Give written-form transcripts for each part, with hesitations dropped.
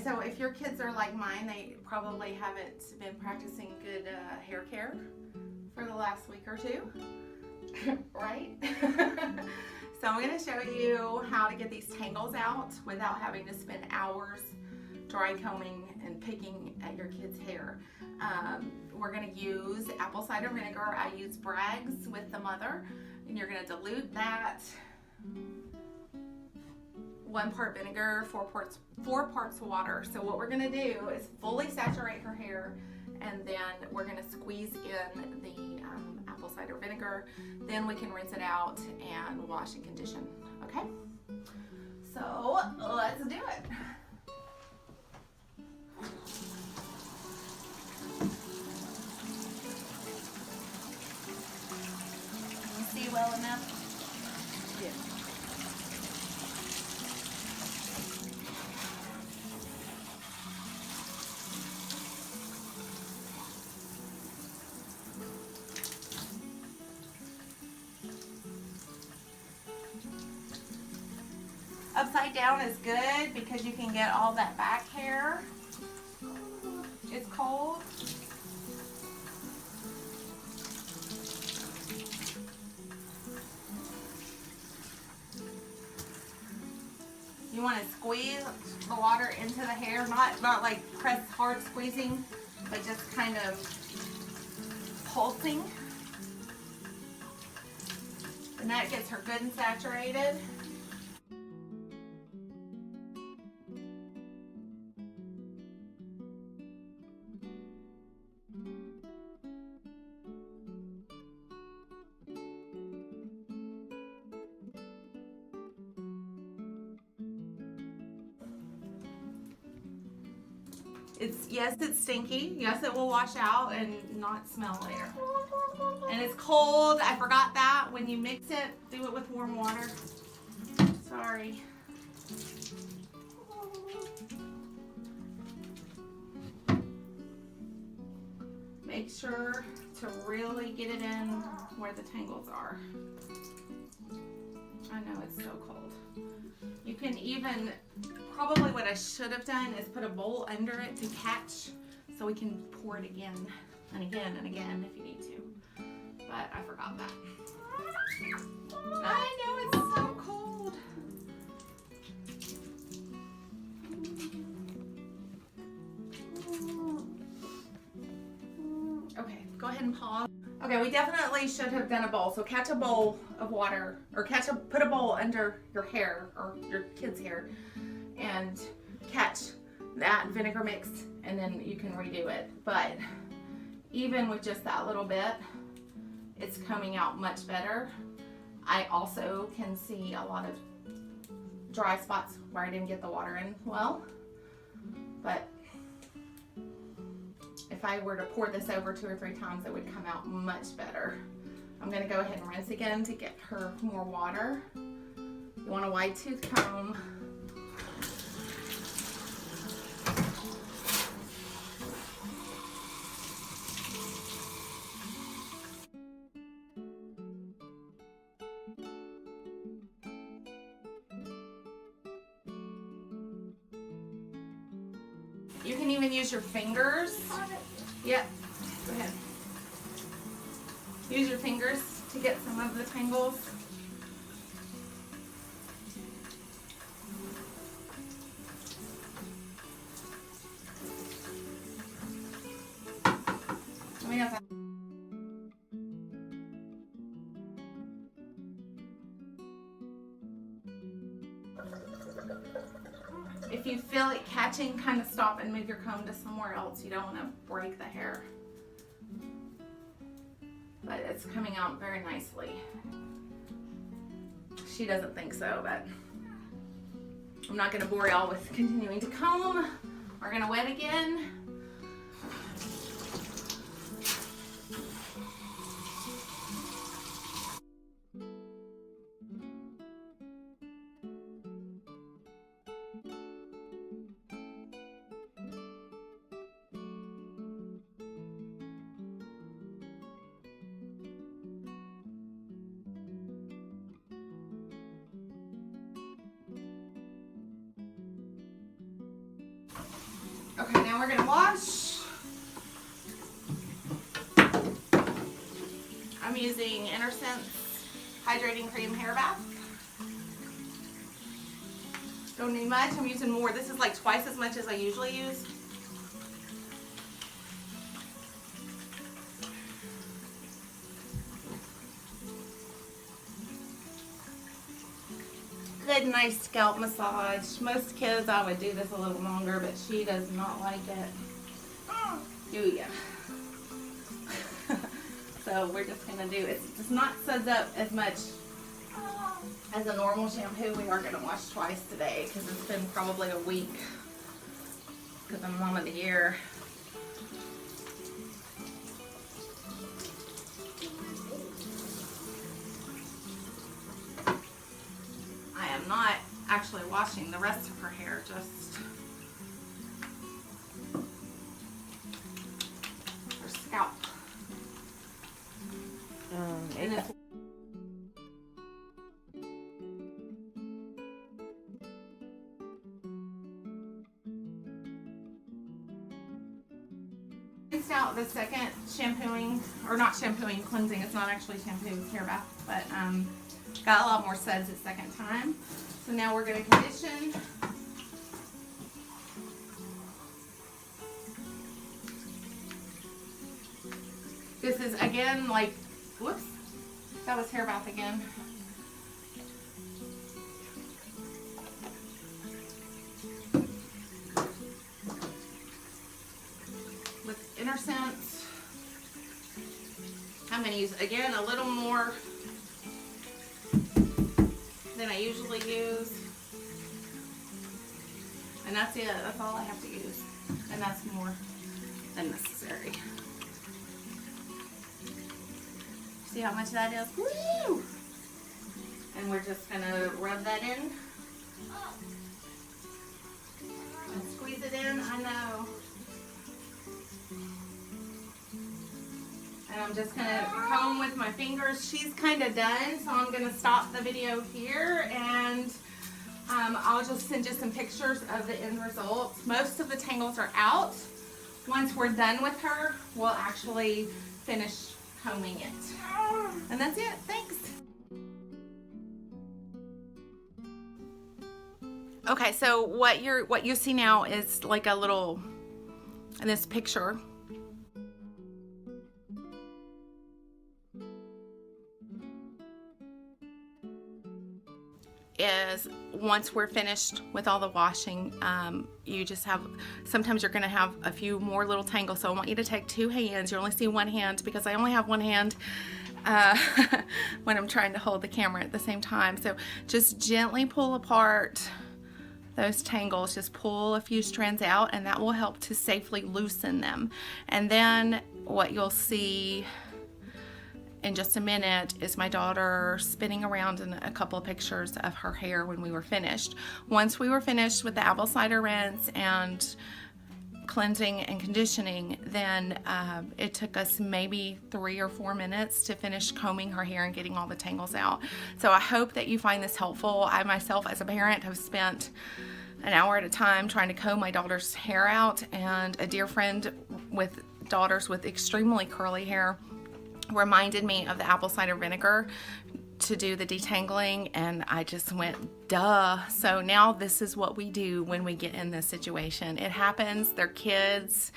So if your kids are like mine, they probably haven't been practicing good hair care for the last week or two, right? So I'm going to show you how to get these tangles out without having to spend hours dry combing and picking at your kids' hair. We're going to use apple cider vinegar. I use Bragg's with the mother, and you're going to dilute that. 1 part vinegar, 4 parts water. So what we're gonna do is fully saturate her hair, and then we're gonna squeeze in the apple cider vinegar. Then we can rinse it out and wash and condition, okay? So let's do it. Can you see well enough? Yeah. Upside down is good because you can get all that back hair. It's cold. You want to squeeze the water into the hair, not like press hard squeezing, but just kind of pulsing. And that gets her good and saturated. Yes, it's stinky. Yes, it will wash out and not smell later. And it's cold. I forgot that. When you mix it, do it with warm water. Sorry. Make sure to really get it in where the tangles are. I know it's so cold. You can even, probably what I should have done is put a bowl under it to catch so we can pour it again and again and again if you need to. But I forgot that. I know it's so cold. Okay, go ahead and pause. Okay, we definitely should have done a bowl. So catch a bowl of water, or put a bowl under your hair or your kid's hair, and catch that vinegar mix, and then you can redo it. But even with just that little bit, it's coming out much better. I also can see a lot of dry spots where I didn't get the water in well, but if I were to pour this over 2 or 3 times, it would come out much better. I'm gonna go ahead and rinse again to get her more water. You want a wide tooth comb. You can even use your fingers. Yep, go ahead. Use your fingers to get some of the tangles. Let me have that. If you feel it catching, kind of stop and move your comb to somewhere else. You don't want to break the hair. But it's coming out very nicely. She doesn't think so, but I'm not going to bore y'all with continuing to comb. We're going to wet again. Okay, now we're gonna wash. I'm using Sense Hydrating Cream Hair Bath. Don't need much, I'm using more. This is like twice as much as I usually use. Good, nice scalp massage. Most kids, I would do this a little longer, but she does not like it. Do ya? So we're just gonna do, it does not suds up as much as a normal shampoo. We are gonna wash twice today because it's been probably a week because I'm mom of the year. I am not actually washing the rest of her hair, just her scalp. And it's rinsed out the second shampooing, or not shampooing, cleansing. It's not actually shampoo, it's hair bath, but got a lot more suds the second time. So now we're going to condition. This is again like, whoops, that was hair bath again. With Sense, I'm going to use again a little more than I usually use, and that's it. That's all I have to use, and that's more than necessary. See how much that is? Woo! And we're just gonna rub that in and squeeze it in. I know. And I'm just gonna comb with my fingers. She's kind of done, so I'm gonna stop the video here, and I'll just send you some pictures of the end results. Most of the tangles are out. Once we're done with her, we'll actually finish combing it. And that's it. Thanks. Okay, so what you see now is like a little, in this picture, is once we're finished with all the washing, you just have, sometimes you're gonna have a few more little tangles, so I want you to take two hands. You only see one hand because I only have one hand when I'm trying to hold the camera at the same time. So just gently pull apart those tangles, just pull a few strands out, and that will help to safely loosen them. And then what you'll see in just a minute is my daughter spinning around in a couple of pictures of her hair when we were finished. Once we were finished with the apple cider rinse and cleansing and conditioning, then it took us maybe 3 or 4 minutes to finish combing her hair and getting all the tangles out. So I hope that you find this helpful. I myself as a parent have spent an hour at a time trying to comb my daughter's hair out, and a dear friend with daughters with extremely curly hair reminded me of the apple cider vinegar to do the detangling, and I just went, duh. So now this is what we do when we get in this situation. It happens, they're kids,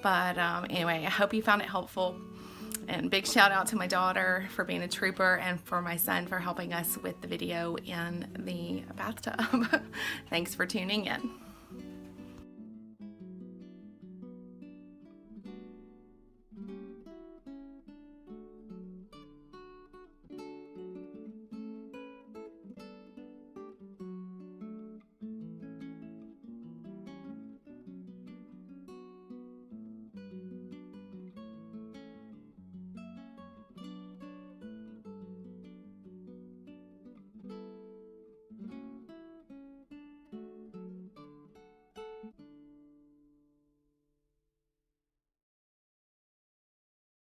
but anyway, I hope you found it helpful. And big shout out to my daughter for being a trooper, and for my son for helping us with the video in the bathtub. Thanks for tuning in.